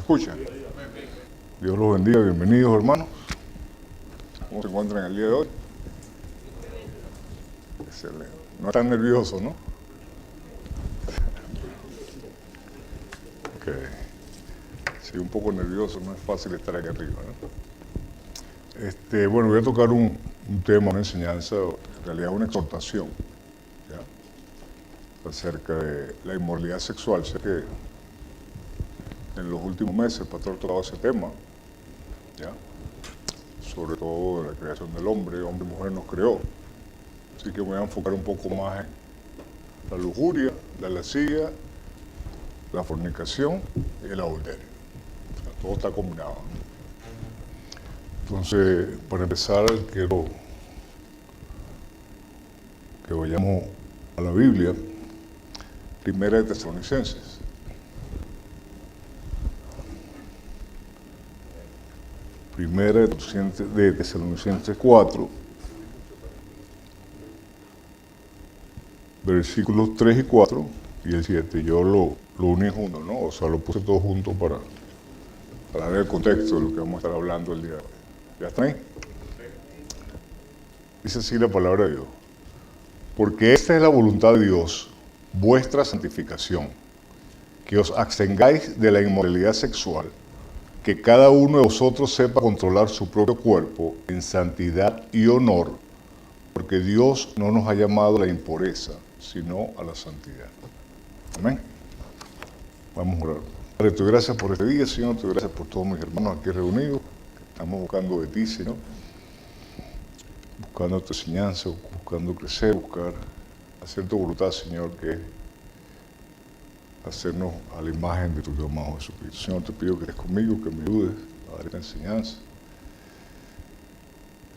escucha? Dios los bendiga, bienvenidos hermanos. ¿Cómo se encuentran el día de hoy? Excelente. No están nerviosos, ¿no? Ok. Sí, un poco nervioso, no es fácil estar aquí arriba, ¿no? Bueno, voy a tocar un tema, una enseñanza, en realidad una exhortación, ¿ya? Acerca de la inmoralidad sexual. Sé que en los últimos meses el pastor ha tocado ese tema, ¿ya? Sobre todo de la creación del hombre y mujer nos creó. Así que me voy a enfocar un poco más en la lujuria, la lascivia, la fornicación y el adulterio. O sea, todo está combinado, ¿no? Entonces, para empezar, quiero que vayamos a la Biblia, Primera de Tesalonicenses. Primera de Tesalonicenses 4, versículos 3 y 4 y el 7. Yo lo uní junto, ¿no? O sea, lo puse todo junto para ver el contexto de lo que vamos a estar hablando el día de hoy. ¿Ya está ahí? Dice así la palabra de Dios. Porque esta es la voluntad de Dios, vuestra santificación, que os abstengáis de la inmoralidad sexual, que cada uno de vosotros sepa controlar su propio cuerpo en santidad y honor, porque Dios no nos ha llamado a la impureza, sino a la santidad. Amén. Vamos a orar. Padre, te doy gracias por este día, Señor, te doy gracias por todos mis hermanos aquí reunidos. Estamos buscando de ti, Señor, buscando tu enseñanza, buscando crecer, buscar hacer tu voluntad, Señor, que es hacernos a la imagen de tu Dios amado Jesucristo. Señor, te pido que estés conmigo, que me ayudes a dar esta enseñanza.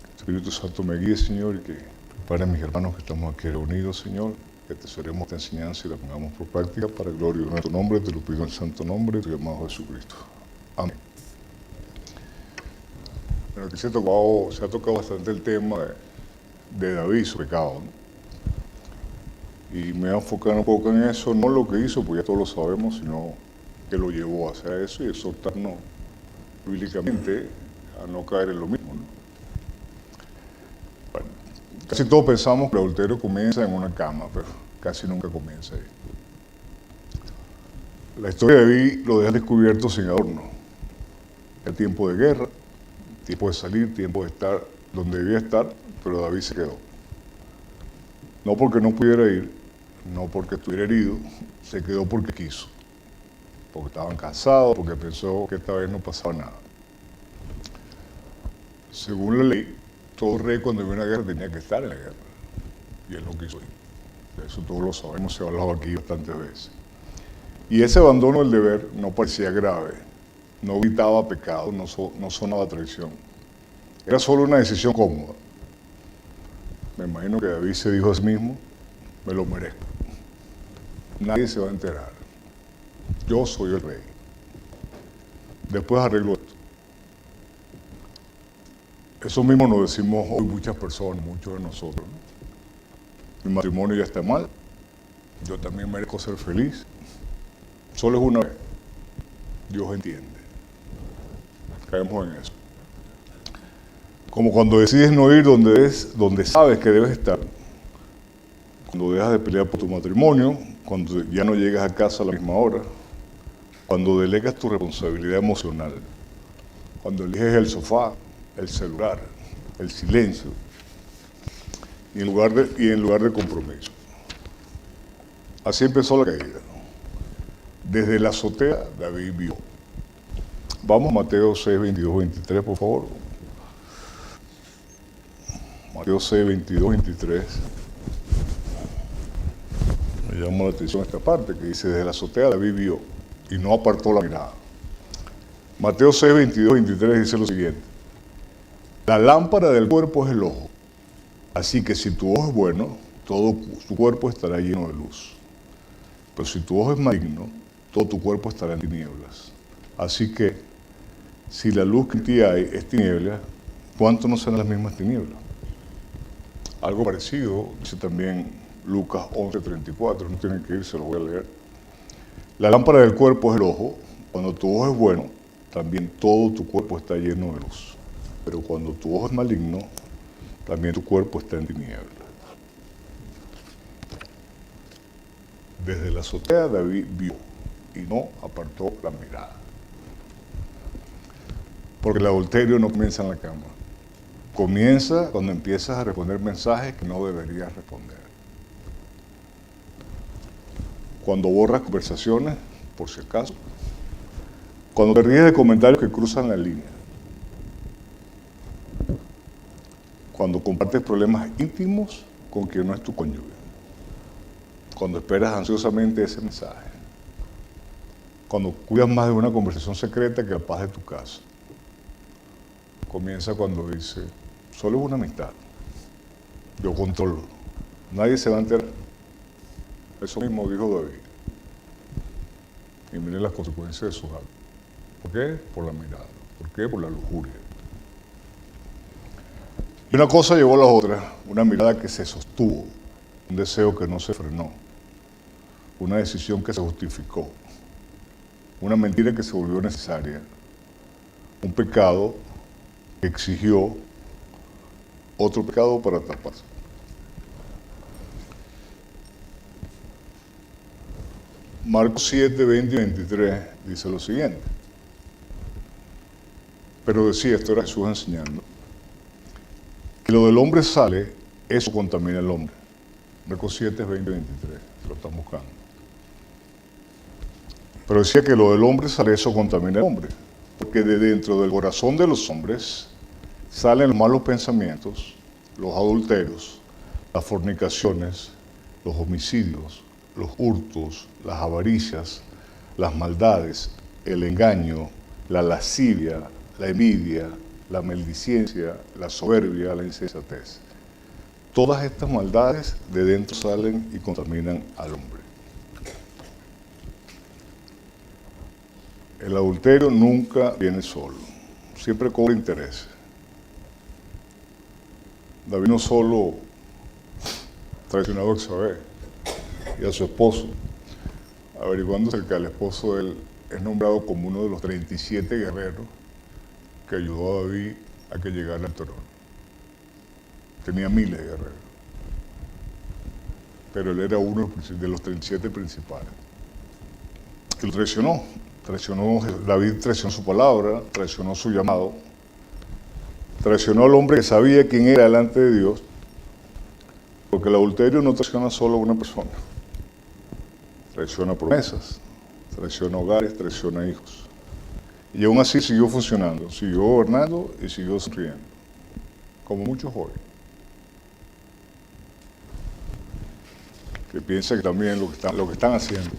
Que el Espíritu Santo me guíe, Señor, y que prepare a mis hermanos que estamos aquí reunidos, Señor, que atesoremos esta enseñanza y la pongamos por práctica para el gloria de nuestro nombre. Te lo pido en el santo nombre de tu Dios amado Jesucristo. Amén. Bueno, aquí se ha tocado bastante el tema de David, su pecado, ¿no? Y me voy a enfocar un poco en eso, no lo que hizo, pues ya todos lo sabemos, sino que lo llevó a hacer eso y exhortarnos bíblicamente a no caer en lo mismo, ¿no? Bueno, casi todos pensamos que el adulterio comienza en una cama, pero casi nunca comienza ahí. La historia de David lo deja descubierto sin adorno. El tiempo de guerra, tiempo de salir, tiempo de estar donde debía estar, pero David se quedó. No porque no pudiera ir, no porque estuviera herido, se quedó porque quiso. Porque estaban cansados, porque pensó que esta vez no pasaba nada. Según la ley, todo rey cuando viene a una guerra tenía que estar en la guerra. Y él no quiso ir. Eso todos lo sabemos, se ha hablado aquí bastantes veces. Y ese abandono del deber no parecía grave, no evitaba pecado, no sonaba traición. Era solo una decisión cómoda. Me imagino que David se dijo a sí mismo, me lo merezco. Nadie se va a enterar. Yo soy el rey. Después arreglo esto. Eso mismo nos decimos hoy muchas personas, muchos de nosotros, ¿no? Mi matrimonio ya está mal. Yo también merezco ser feliz. Solo es una vez. Dios entiende. Caemos en eso. Como cuando decides no ir donde sabes que debes estar. Cuando dejas de pelear por tu matrimonio, cuando ya no llegas a casa a la misma hora, cuando delegas tu responsabilidad emocional, cuando eliges el sofá, el celular, el silencio, y en lugar de compromiso. Así empezó la caída, ¿no? Desde la azotea, David vio. Vamos a Mateo 6, 22, 23, por favor. Mateo 6, 22, 23. Me llama la atención esta parte que dice, desde la azotea David vio y no apartó la mirada. Mateo 6, 22, 23 dice lo siguiente. La lámpara del cuerpo es el ojo. Así que si tu ojo es bueno, todo tu cuerpo estará lleno de luz. Pero si tu ojo es maligno, todo tu cuerpo estará en tinieblas. Así que, si la luz que en ti hay es tiniebla, ¿cuánto no serán las mismas tinieblas? Algo parecido dice también Lucas 11:34, no tienen que ir, se lo voy a leer. La lámpara del cuerpo es el ojo. Cuando tu ojo es bueno, también todo tu cuerpo está lleno de luz. Pero cuando tu ojo es maligno, también tu cuerpo está en tinieblas. Desde la azotea David vio y no apartó la mirada. Porque el adulterio no comienza en la cama. Comienza cuando empiezas a responder mensajes que no deberías responder. Cuando borras conversaciones, por si acaso. Cuando te ríes de comentarios que cruzan la línea. Cuando compartes problemas íntimos con quien no es tu cónyuge. Cuando esperas ansiosamente ese mensaje. Cuando cuidas más de una conversación secreta que la paz de tu casa. Comienza cuando dice, solo es una amistad. Yo controlo. Nadie se va a enterar. Eso mismo dijo David. Y miren las consecuencias de sus actos. ¿Por qué? Por la mirada. ¿Por qué? Por la lujuria. Y una cosa llevó a la otra, una mirada que se sostuvo, un deseo que no se frenó, una decisión que se justificó, una mentira que se volvió necesaria, un pecado que exigió otro pecado para taparse. Marcos 7, 20 y 23 dice lo siguiente. Pero decía, esto era Jesús enseñando, que lo del hombre sale, eso contamina al hombre. Marcos 7, 20 y 23, se lo están buscando. Pero decía que lo del hombre sale, eso contamina al hombre. Porque de dentro del corazón de los hombres salen los malos pensamientos, los adulterios, las fornicaciones, los homicidios, los hurtos, las avaricias, las maldades, el engaño, la lascivia, la envidia, la maldicencia, la soberbia, la insensatez. Todas estas maldades de dentro salen y contaminan al hombre. El adulterio nunca viene solo, siempre cobra interés. David no solo traicionó a Betsabé y a su esposo, averiguándose que el esposo de él es nombrado como uno de los 37 guerreros que ayudó a David a que llegara al trono. Tenía miles de guerreros, pero él era uno de los 37 principales. Y lo traicionó. David traicionó su palabra, traicionó su llamado, traicionó al hombre que sabía quién era delante de Dios, porque el adulterio no traiciona solo a una persona, traiciona promesas, traiciona hogares, traiciona hijos. Y aún así siguió funcionando, siguió gobernando y siguió sonriendo, como muchos hoy, que piensan que también lo que están haciendo.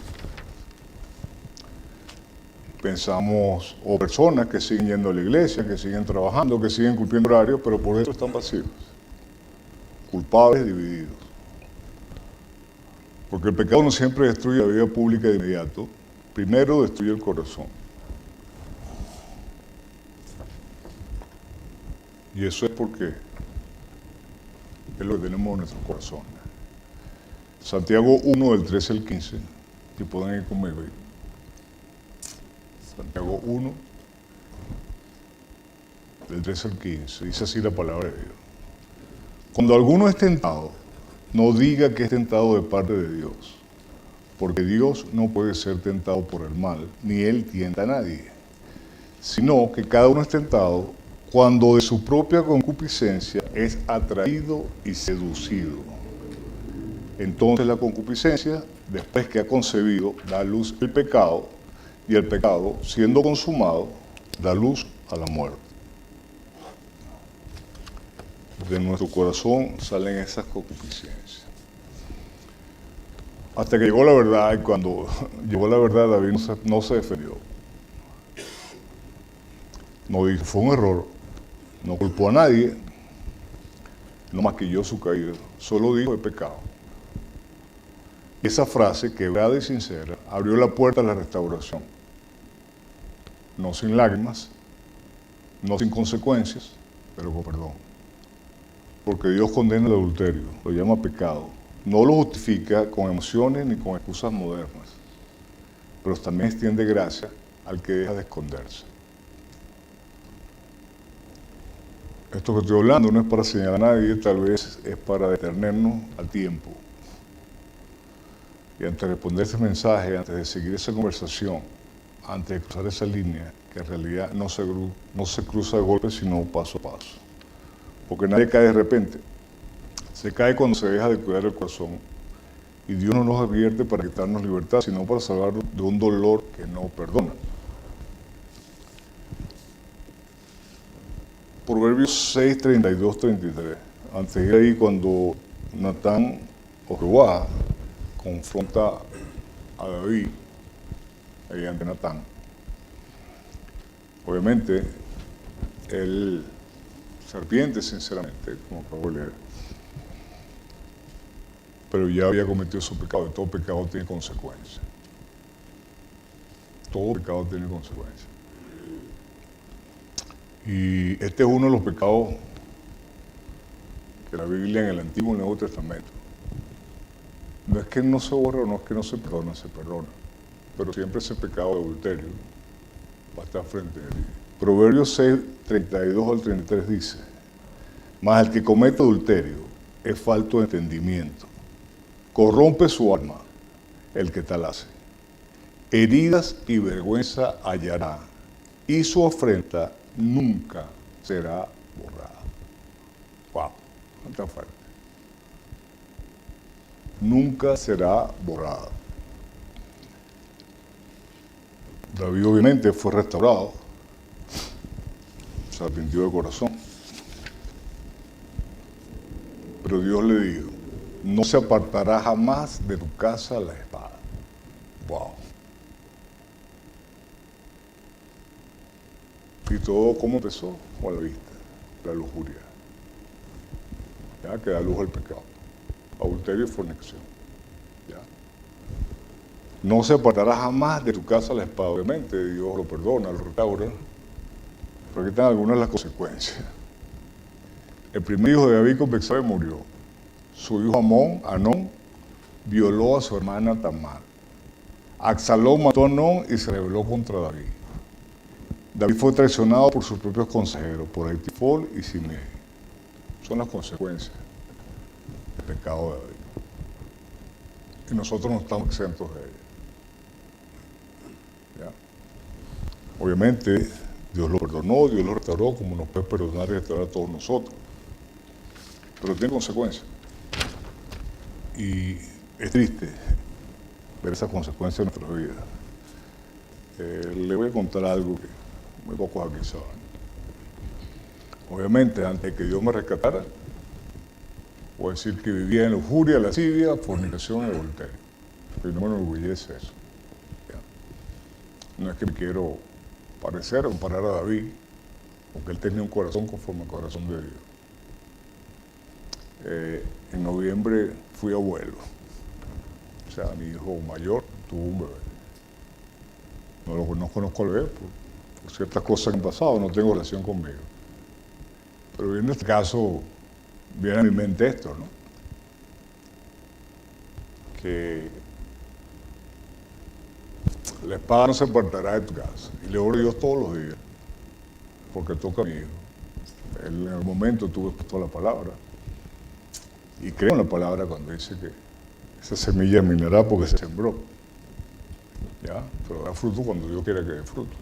Pensamos, o personas que siguen yendo a la iglesia, que siguen trabajando, que siguen cumpliendo horarios, pero por dentro están vacíos, culpables, divididos. Porque el pecado no siempre destruye la vida pública de inmediato, primero destruye el corazón. Y eso es porque es lo que tenemos en nuestro corazón. Santiago 1, del 13 al 15, si pueden ir conmigo. Santiago 1, del 13 al 15, dice así la palabra de Dios. Cuando alguno es tentado, no diga que es tentado de parte de Dios, porque Dios no puede ser tentado por el mal, ni Él tienta a nadie, sino que cada uno es tentado cuando de su propia concupiscencia es atraído y seducido. Entonces la concupiscencia, después que ha concebido, da a luz el pecado, y el pecado, siendo consumado, da luz a la muerte. De nuestro corazón salen esas concupiscencias. Hasta que llegó la verdad, y cuando llegó la verdad, David no se defendió. No dijo, fue un error, no culpó a nadie, no maquilló su caída, solo dijo el pecado. Esa frase, quebrada y sincera, abrió la puerta a la restauración. No sin lágrimas, no sin consecuencias, pero con perdón. Porque Dios condena el adulterio, lo llama pecado. No lo justifica con emociones ni con excusas modernas, pero también extiende gracia al que deja de esconderse. Esto que estoy hablando no es para señalar a nadie, tal vez es para detenernos al tiempo. Y antes de responder ese mensaje, antes de seguir esa conversación, antes de cruzar esa línea, que en realidad no se cruza de golpe, sino paso a paso. Porque nadie cae de repente. Se cae cuando se deja de cuidar el corazón. Y Dios no nos advierte para quitarnos libertad, sino para salvarnos de un dolor que no perdona. Proverbios 6, 32, 33. Antes de ir ahí, cuando Natán o Jehová confronta a David, ahí ante Natán, obviamente, él se arrepiente sinceramente, como acabo de leer, pero ya había cometido su pecado, y todo pecado tiene consecuencias. Todo pecado tiene consecuencias. Y este es uno de los pecados que la Biblia en el Antiguo y Nuevo Testamento, no es que no se borra, no es que no se perdona, pero siempre ese pecado de adulterio va a estar frente a él. Proverbios 6, 32 al 33 dice: mas el que comete adulterio es falto de entendimiento, corrompe su alma el que tal hace. Heridas y vergüenza hallará, y su afrenta nunca será borrada. Wow, tan fuerte. Nunca será borrada. David obviamente fue restaurado, se arrepintió de corazón. Pero Dios le dijo: no se apartará jamás de tu casa la espada. Wow. ¿Y todo cómo empezó? Con la vista, la lujuria. Ya, que da luz al pecado. Adulterio y fornicación. Ya. No se apartará jamás de tu casa la espada. Obviamente Dios lo perdona, lo restaura. Pero aquí están algunas de las consecuencias. El primer hijo de David con Betsabé murió. Su hijo Anón, violó a su hermana Tamar. Absalón mató a Anón y se rebeló contra David. David fue traicionado por sus propios consejeros, por Aitifol y Simei. Son las consecuencias del pecado de David. Y nosotros no estamos exentos de ellas. ¿Ya? Obviamente, Dios lo perdonó, Dios lo restauró, como nos puede perdonar y restaurar a todos nosotros. Pero tiene consecuencias. Y es triste ver esas consecuencias en nuestra vida. Le voy a contar algo que muy pocos aquí saben. Obviamente, antes de que Dios me rescatara, puedo decir que vivía en lujuria, lascivia, fornicación y adulterio. Pero no me enorgullece eso. ¿Ya? No es que me quiero parecer o comparar a David, porque él tenía un corazón conforme al corazón de Dios. En noviembre fui abuelo. O sea, mi hijo mayor tuvo un bebé. No conozco al bebé por ciertas cosas que han pasado, no tengo relación conmigo. Pero en este caso viene a mi mente esto, ¿no? Que la espada no se apartará de tu casa. Y le oro a Dios todos los días, porque toca a mi hijo. Él en el momento tuvo expuesto la palabra. Y creo en la palabra cuando dice que esa semilla minará porque se sembró. ¿Ya? Pero da fruto cuando Dios quiera que dé fruto.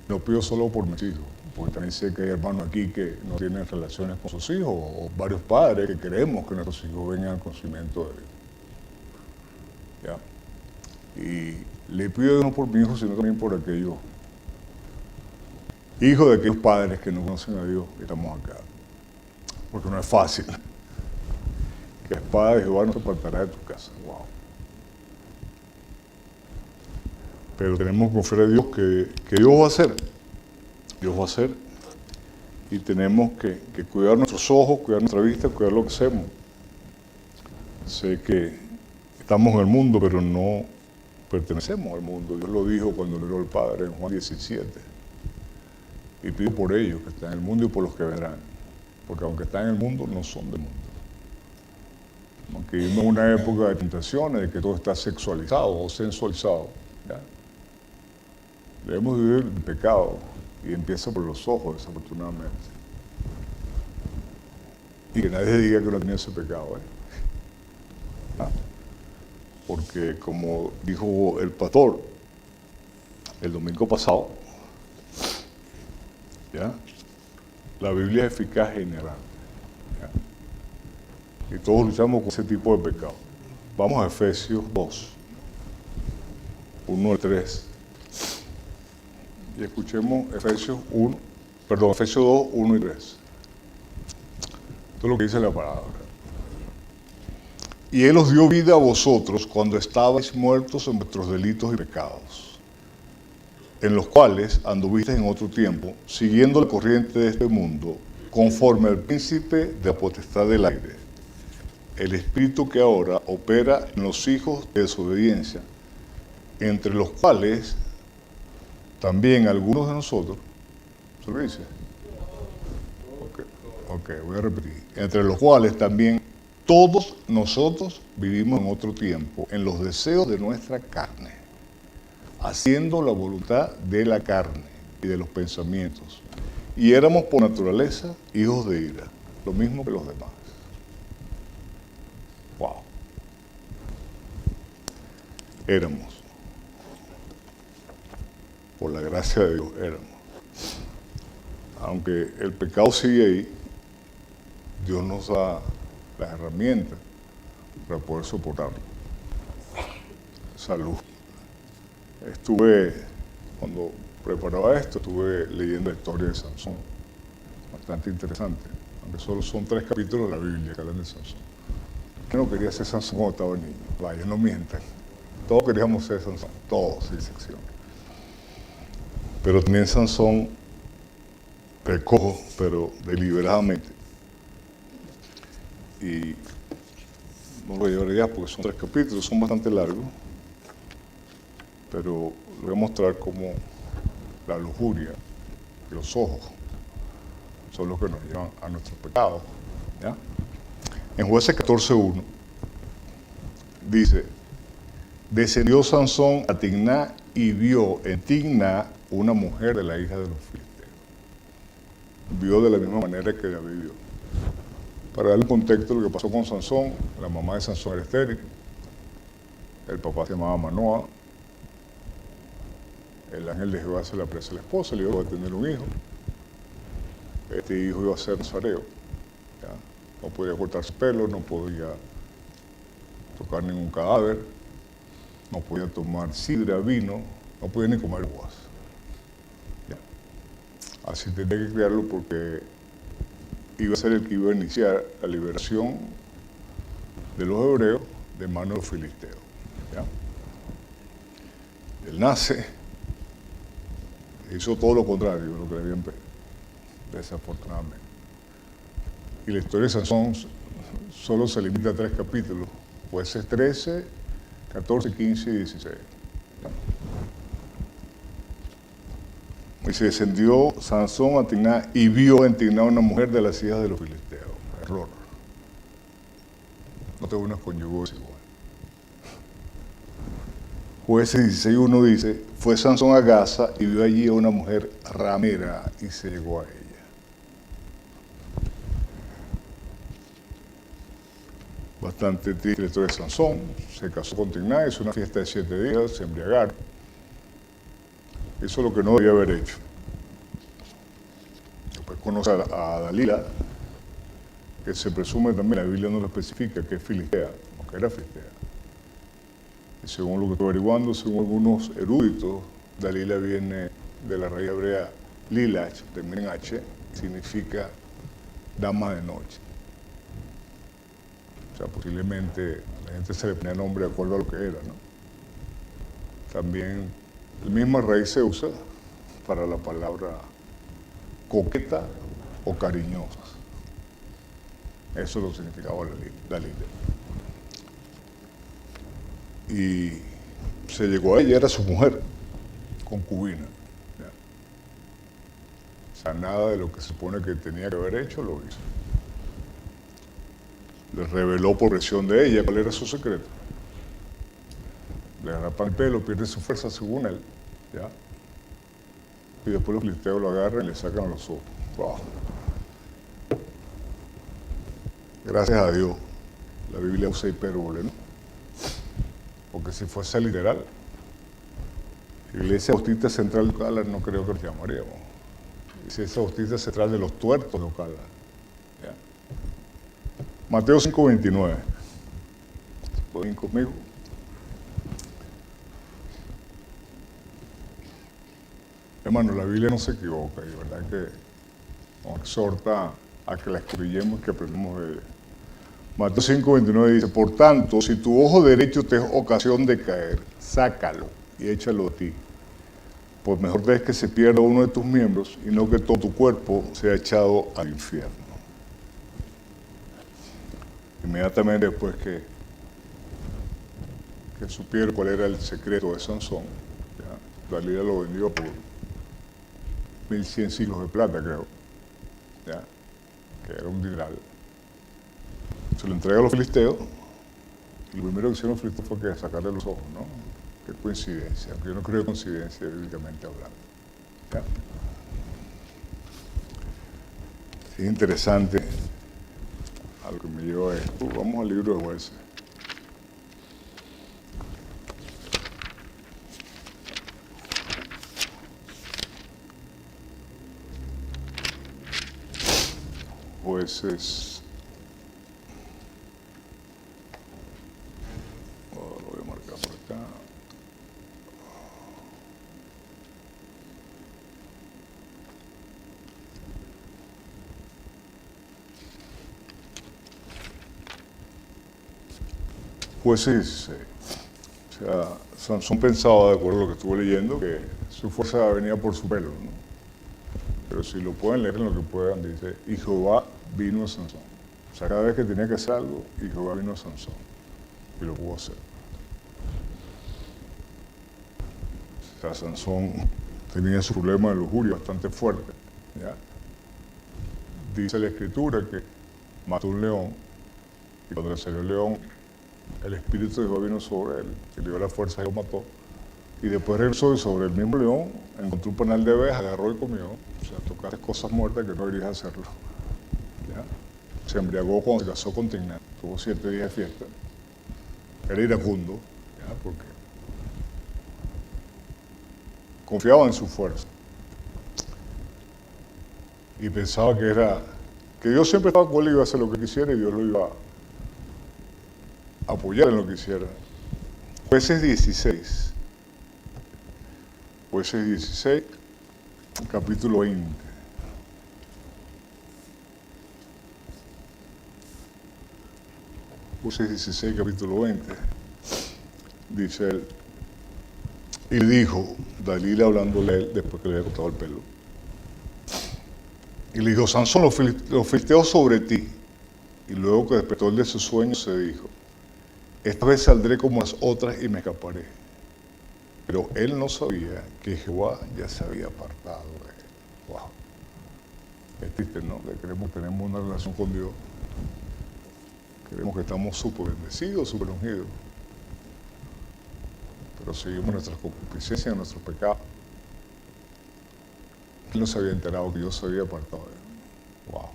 No pido solo por mis hijos, porque también sé que hay hermanos aquí que no tienen relaciones con sus hijos, o varios padres que queremos que nuestros hijos vengan al conocimiento de Dios. ¿Ya? Y le pido a Dios no por mi hijo, sino también por aquellos hijos de aquellos padres que no conocen a Dios y estamos acá. Porque no es fácil. Que la espada de Jehová no se apartará de tu casa. Wow. Pero tenemos que confiar a Dios que Dios va a hacer. Dios va a hacer. Y tenemos que cuidar nuestros ojos, cuidar nuestra vista, cuidar lo que hacemos. Sé que estamos en el mundo, pero no pertenecemos al mundo. Dios lo dijo cuando le dio al Padre en Juan 17. Y pido por ellos que están en el mundo y por los que vendrán. Porque aunque están en el mundo, no son del mundo. Aunque vivimos en una época de tentaciones, de que todo está sexualizado o sensualizado. ¿Ya? Debemos vivir el pecado y empieza por los ojos, desafortunadamente. Y que nadie diga que no tenía ese pecado. Ah, porque como dijo el pastor el domingo pasado, ¿ya? La Biblia es eficaz en general. ¿Ya? Y todos luchamos con ese tipo de pecado. Vamos a Efesios 2, 1 al 3. Y escuchemos Efesios 2, 1 y 3. Esto es lo que dice la palabra. Y Él os dio vida a vosotros cuando estabais muertos en vuestros delitos y pecados, en los cuales anduvisteis en otro tiempo, siguiendo la corriente de este mundo, conforme al príncipe de la potestad del aire, el espíritu que ahora opera en los hijos de desobediencia, entre los cuales también algunos de nosotros, ¿se lo dice? Ok, voy a repetir. Entre los cuales también todos nosotros vivimos en otro tiempo, en los deseos de nuestra carne, haciendo la voluntad de la carne y de los pensamientos. Y éramos por naturaleza hijos de ira, lo mismo que los demás. Wow. Éramos. Por la gracia de Dios, éramos. Aunque el pecado sigue ahí, Dios nos da las herramientas para poder soportarlo. Salud. Cuando preparaba esto, estuve leyendo la historia de Sansón. Bastante interesante. Aunque solo son 3 capítulos de la Biblia que hablan de Sansón. Yo no quería ser Sansón cuando estaba niño. Vaya, no mientan. Todos queríamos ser Sansón. Todos, sin excepción. Pero también Sansón pecó, pero deliberadamente. Y no lo llevaré ya porque son 3 capítulos, son bastante largos, pero les voy a mostrar cómo la lujuria, los ojos, son los que nos llevan a nuestros pecados. ¿Ya? En Jueces 14:1 dice, descendió Sansón a Timná y vio en Timná una mujer de la hija de los filisteos. Vio de la misma manera que la vivió. Para darle contexto de lo que pasó con Sansón, la mamá de Sansón era estéril, el papá se llamaba Manoah, el ángel de Jehová se le apareció a la esposa, le iba a tener un hijo, este hijo iba a ser nazareo, ¿ya? No podía cortarse pelo, no podía tocar ningún cadáver, no podía tomar sidra, vino, no podía ni comer uvas. ¿Ya? Así tenía que criarlo porque iba a ser el que iba a iniciar la liberación de los hebreos de manos de los filisteos. ¿Ya? Él nace, hizo todo lo contrario de lo que le habían pedido, desafortunadamente. Y la historia de Sansón solo se limita a 3 capítulos, Jueces 13, 14, 15 y 16. Y se descendió Sansón a Timná y vio en Timná una mujer de las hijas de los filisteos. Error. No te unas con yugo desigual. Jueces 16:1 dice, fue Sansón a Gaza y vio allí a una mujer ramera y se llegó a ella. Bastante triste la historia de Sansón. Se casó con Timná, hizo una fiesta de 7 días, se embriagaron. Eso es lo que no debía haber hecho. Después conoce a Dalila, que se presume también, la Biblia no lo especifica, que es filistea, o que era filistea. Y según lo que estoy averiguando, según algunos eruditos, Dalila viene de la raíz hebrea Lilach, termina en H, significa dama de noche. O sea, posiblemente la gente se le ponía nombre de acuerdo a lo que era, ¿no? También la misma raíz se usa para la palabra coqueta o cariñosa. Eso lo significaba Dalila. Y se llegó a ella, era su mujer, concubina. ¿Ya? O sea, nada de lo que se supone que tenía que haber hecho, lo hizo. Le reveló por presión de ella cuál era su secreto. Le rapan el pelo, pierde su fuerza según él. ¿Ya? Y después los filisteos lo agarran y le sacan los ojos. Wow. gracias a Dios, la Biblia usa hipérbole, ¿no? Porque si fuese literal, Iglesia Bautista Central de Ocala no creo que lo llamaríamos. Si es Bautista Central de los Tuertos de Ocala. ¿Ya? Mateo 5:29. ¿Pueden ir conmigo? Hermano, la Biblia no se equivoca y verdad que nos exhorta a que la escudriñemos y que aprendamos de ella. Mateo 5:29 dice, por tanto, si tu ojo derecho te es ocasión de caer, sácalo y échalo a ti. Pues mejor es que se pierda uno de tus miembros y no que todo tu cuerpo sea echado al infierno. Inmediatamente después que supieron cuál era el secreto de Sansón, ¿ya? Dalila lo vendió por 1.100 siglos de plata, creo, ¿ya? Que era un dineral. Se lo entrega a los filisteos y lo primero que hicieron los filisteos fue que sacarle los ojos, ¿no? Qué coincidencia, aunque yo no creo en coincidencia bíblicamente hablando. ¿Ya? Es interesante a lo que me lleva a esto. Vamos al libro de Jueces. Jueces. Lo voy a marcar por acá. Jueces 16. O sea, Sansón pensaba, de acuerdo a lo que estuve leyendo, que su fuerza venía por su pelo, ¿no? Pero si lo pueden leer en lo que puedan, dice, y Jehová vino a Sansón. O sea, cada vez que tenía que hacer algo, y Jehová vino a Sansón. Y lo pudo hacer. O sea, Sansón tenía su problema de lujuria bastante fuerte, ¿ya? Dice la Escritura que mató un león, y cuando le salió el león, el espíritu de Jehová vino sobre él, y le dio la fuerza y lo mató. Y después regresó y sobre el mismo león encontró un panal de abejas, agarró y comió. O sea, tocaste cosas muertas que no deberías hacerlo. ¿Ya? Se embriagó cuando se casó con Timnat. Tuvo 7 días de fiesta. Era iracundo, ¿ya? Porque confiaba en su fuerza. Y pensaba que Dios siempre estaba con él y iba a hacer lo que quisiera y Dios lo iba a apoyar en lo que hiciera. Jueces 16. Jueces 16, capítulo 20. Jueces 16, capítulo 20. Dice él, y dijo, Dalila hablándole a él después que le había cortado el pelo. Y le dijo, Sansón, los filisteos sobre ti. Y luego que despertó él de su sueño, se dijo, esta vez saldré como las otras y me escaparé. Pero él no sabía que Jehová ya se había apartado de él. Wow. Es triste, ¿no? Que creemos que tenemos una relación con Dios. Creemos que estamos súper bendecidos, súper ungidos. Pero seguimos nuestras concupiscencias, nuestros pecados. Él no se había enterado que Dios se había apartado de él. Wow.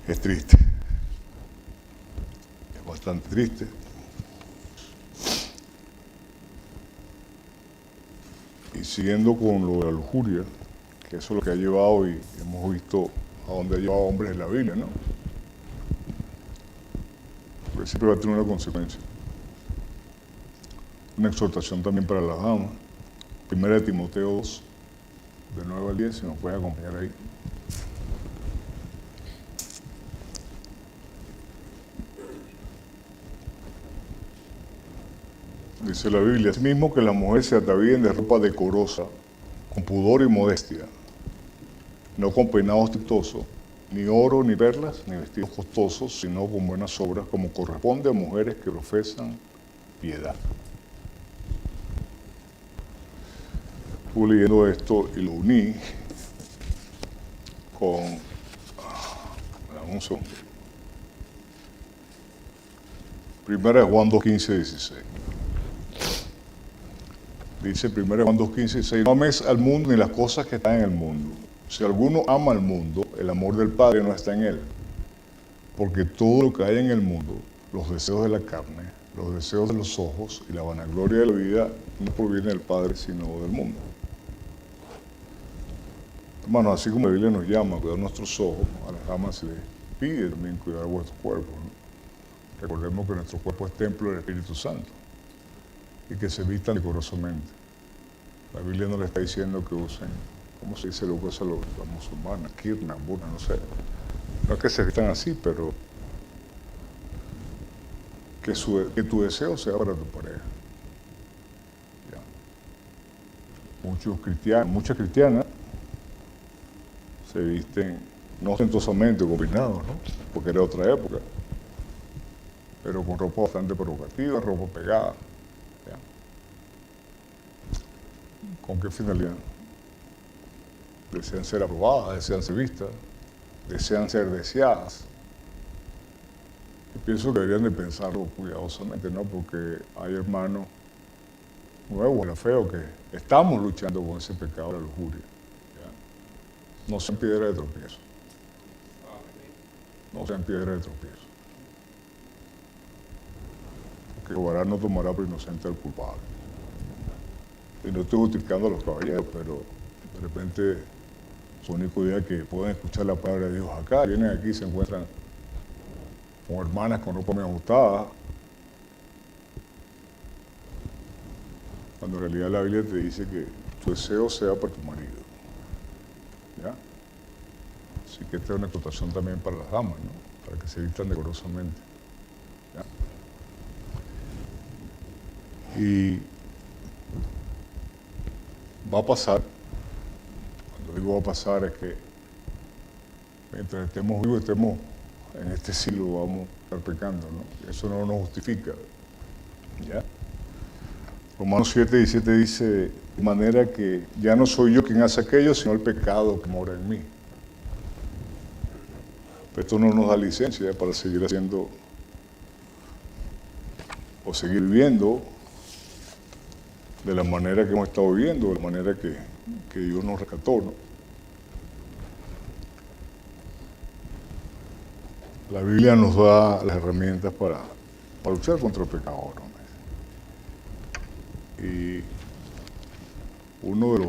Es triste. Es bastante triste. Y siguiendo con lo de la lujuria, que eso es lo que ha llevado y hemos visto a dónde ha llevado a hombres en la Biblia, ¿no? Porque siempre va a tener una consecuencia. Una exhortación también para las damas. 1 Timoteo 2, de 9 al 10, si nos puede acompañar ahí. Dice la Biblia, asimismo que las mujeres se atavíen de ropa decorosa, con pudor y modestia, no con peinados ostentosos, ni oro, ni perlas, ni vestidos costosos, sino con buenas obras, como corresponde a mujeres que profesan piedad. Estuve leyendo esto y lo uní con un segundo. Primera de Juan 2, 15, 16. Dice 1 Juan 2, 15, 16, no ames al mundo ni las cosas que están en el mundo. Si alguno ama al mundo, el amor del Padre no está en él. Porque todo lo que hay en el mundo, los deseos de la carne, los deseos de los ojos y la vanagloria de la vida, no proviene del Padre, sino del mundo. Hermano, así como la Biblia nos llama a cuidar nuestros ojos, a las damas se les pide también cuidar vuestros cuerpos, ¿no? Recordemos que nuestro cuerpo es templo del Espíritu Santo y que se vistan decorosamente. La Biblia no le está diciendo que usen, ¿cómo se dice lo que usan las musulmanas? Kirna, burna, no sé. No es que se vistan así, pero que tu deseo sea para tu pareja. Ya. Muchas cristianas se visten no ostentosamente combinados, ¿no? Porque era otra época, pero con ropa bastante provocativa, ropa pegada. ¿Ya? ¿Con qué finalidad? Desean ser aprobadas, desean ser vistas, desean ser deseadas. Y pienso que deberían de pensarlo cuidadosamente, ¿no? Porque hay hermanos nuevos, feos, que estamos luchando con ese pecado de la lujuria. ¿Ya? No sean piedra de tropiezo. No sean piedra de tropiezo. Porque robará no tomará por inocente al culpable. Y no estoy justificando a los caballeros, pero de repente su único día que pueden escuchar la palabra de Dios acá, vienen aquí y se encuentran con hermanas con ropa muy ajustada, cuando en realidad la Biblia te dice que tu deseo sea para tu marido. ¿Ya? Así que esta es una exhortación también para las damas, ¿no? Para que se vistan decorosamente. ¿Ya? Y va a pasar, cuando digo va a pasar es que mientras estemos vivos, estemos en este siglo, vamos a estar pecando, ¿no? Eso no nos justifica. ¿Ya? Romanos 7:17 dice, de manera que ya no soy yo quien hace aquello, sino el pecado que mora en mí. Pero esto no nos da licencia para seguir haciendo o seguir viviendo de la manera que hemos estado viviendo, de la manera que Dios nos rescató, ¿no? La Biblia nos da las herramientas para luchar contra el pecado, ¿no? Y uno de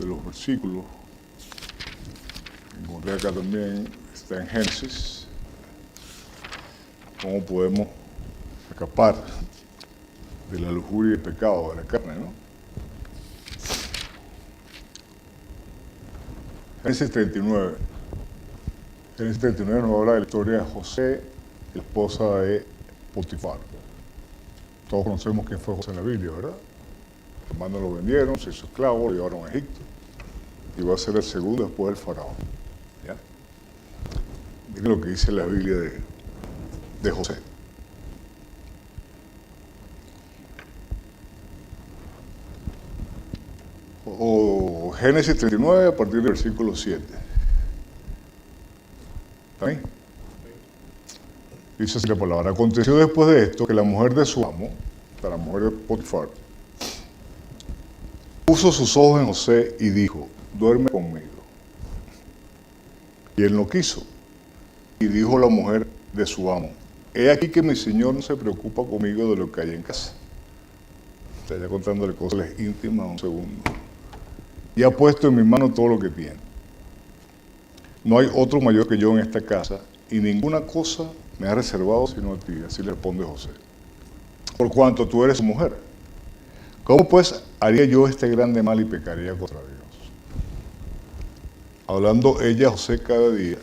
los versículos que encontré acá también está en Génesis, cómo podemos escapar de la lujuria y el pecado de la carne, ¿no? Génesis 39. Génesis 39 nos habla de la historia de José, la esposa de Potifar. Todos conocemos quién fue José en la Biblia, ¿verdad? Los hermanos lo vendieron, se hizo esclavo, lo llevaron a Egipto. Y va a ser el segundo después del faraón. ¿Ya? Miren lo que dice la Biblia de José. O Génesis 39 a partir del versículo 7. ¿Está bien? Dice así la palabra. Aconteció después de esto que la mujer de su amo, la mujer de Potifar, puso sus ojos en José y dijo, duerme conmigo. Y él no quiso. Y dijo la mujer de su amo, he aquí que mi señor no se preocupa conmigo de lo que hay en casa. Está ya contándole cosas íntimas un segundo. Y ha puesto en mi mano todo lo que tiene. No hay otro mayor que yo en esta casa, y ninguna cosa me ha reservado sino a ti. Así le responde José. Por cuanto tú eres su mujer. ¿Cómo pues haría yo este grande mal y pecaría contra Dios? Hablando ella a José cada día,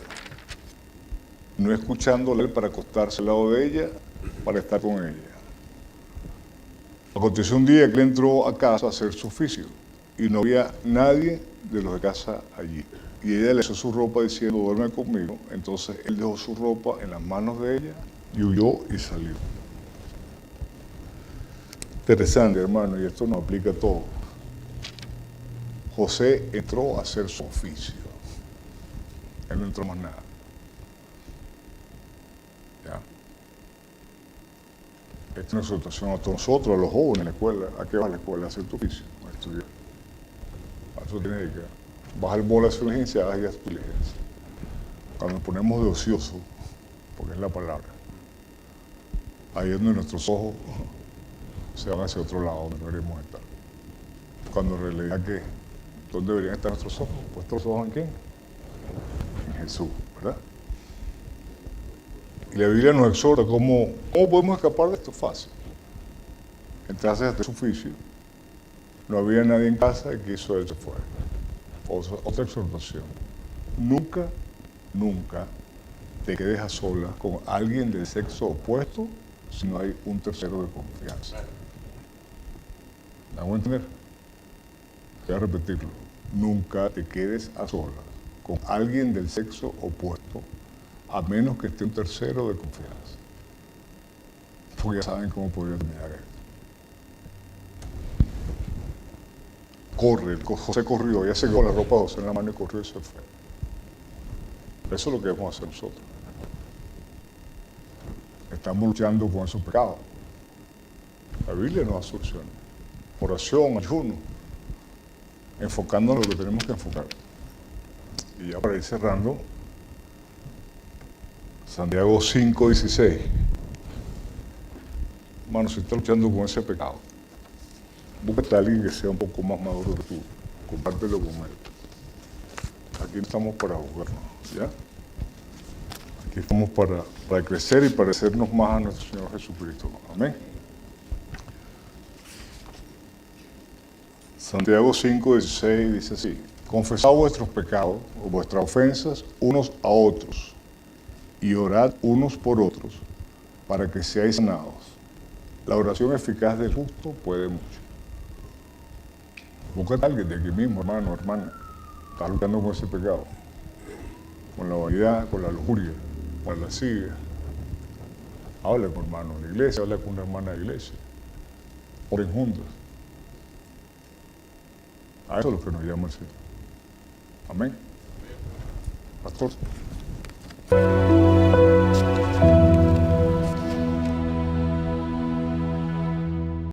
no escuchándole él para acostarse al lado de ella, para estar con ella. Aconteció un día que él entró a casa a hacer su oficio, y no había nadie de los de casa allí. Y ella le echó su ropa diciendo, duerme conmigo. Entonces él dejó su ropa en las manos de ella y huyó y salió. Interesante, hermano, y esto nos aplica a todo. José entró a hacer su oficio. Él no entró más nada. ¿Ya? Esta es una exhortación a todos nosotros, a los jóvenes en la escuela. ¿A qué vas a la escuela? A hacer tu oficio, a estudiar. A eso tienes que bajar bola a su diligencia, haz tu diligencia. Cuando nos ponemos de ocioso, porque es la palabra, ahí es donde nuestros ojos se van hacia otro lado, donde no deberíamos estar. Cuando en realidad, ¿qué? ¿Dónde deberían estar nuestros ojos? ¿Puestos los ojos en quién? En Jesús, ¿verdad? Y la Biblia nos exhorta cómo podemos escapar de esto. Fácil. Entraste a su oficio, no había nadie en casa y quiso él se fue. Otra exhortación. Nunca te quedes a solas con alguien del sexo opuesto si no hay un tercero de confianza. ¿Me hago entender? Voy a repetirlo. Nunca te quedes a solas con alguien del sexo opuesto a menos que esté un tercero de confianza. Porque ya saben cómo podría terminar esto. Corre, José corrió, ya se quedó la ropa de José en la mano y corrió y se fue. Eso es lo que debemos hacer nosotros. Estamos luchando con esos pecados. La Biblia nos da soluciones. Oración, ayuno, enfocándonos en lo que tenemos que enfocar. Y ya para ir cerrando, Santiago 5:16. Hermano, si estás luchando con ese pecado, búscate a alguien que sea un poco más maduro que tú. Compártelo con él. Aquí no estamos para juzgarnos, ¿ya? Aquí estamos para crecer y parecernos más a nuestro Señor Jesucristo. Amén. Santiago 5:16 dice así: confesad vuestros pecados o vuestras ofensas unos a otros y orad unos por otros para que seáis sanados. La oración eficaz del justo puede mucho. Búscate a alguien de aquí mismo, hermano, hermana. Estás luchando con ese pecado, con la vanidad, con la lujuria, con la lascivia. Habla con hermano de la iglesia, habla con una hermana de la iglesia. Oren juntos. A eso es lo que nos llama el Señor. Amén. Pastor.